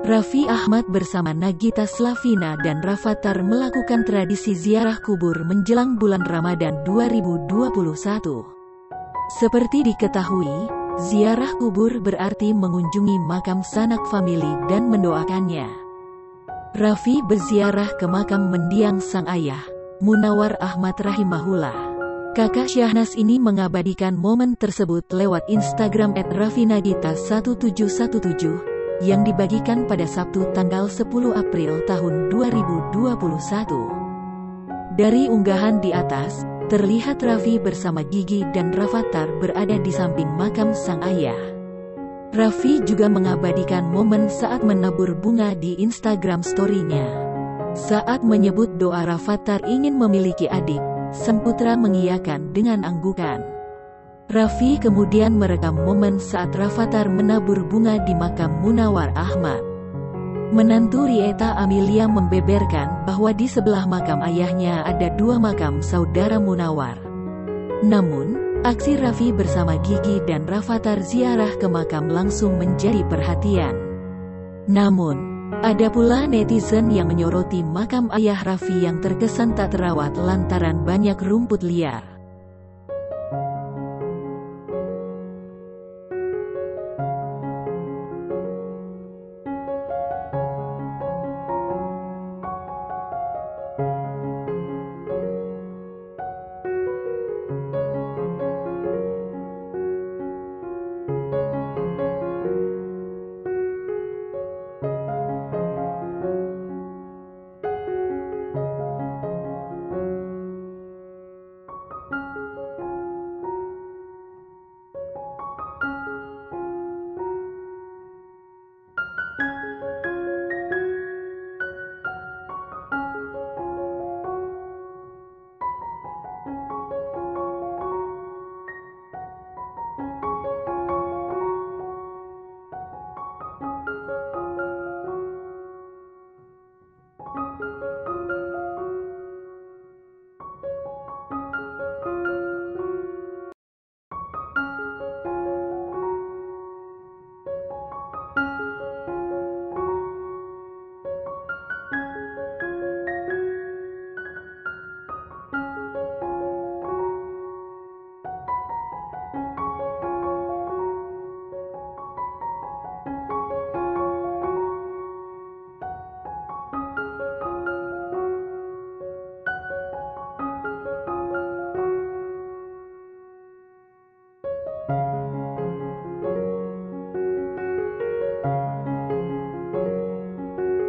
Raffi Ahmad bersama Nagita Slavina dan Rafattar melakukan tradisi ziarah kubur menjelang bulan Ramadan 2021. Seperti diketahui, ziarah kubur berarti mengunjungi makam sanak famili dan mendoakannya. Raffi berziarah ke makam mendiang sang ayah, Munawar Ahmad rahimahullah. Kakak Syahnas ini mengabadikan momen tersebut lewat Instagram @raffinagita1717 yang dibagikan pada Sabtu tanggal 10 April tahun 2021. Dari unggahan di atas, terlihat Raffi bersama Gigi dan Rafattar berada di samping makam sang ayah. Raffi juga mengabadikan momen saat menabur bunga di Instagram story-nya. Saat menyebut doa Rafattar ingin memiliki adik, sang putra mengiyakan dengan anggukan. Raffi kemudian merekam momen saat Rafattar menabur bunga di makam Munawar Ahmad. Menantu Rieta Amelia membeberkan bahwa di sebelah makam ayahnya ada dua makam saudara Munawar. Namun, aksi Raffi bersama Gigi dan Rafattar ziarah ke makam langsung menjadi perhatian. Namun, ada pula netizen yang menyoroti makam ayah Raffi yang terkesan tak terawat lantaran banyak rumput liar.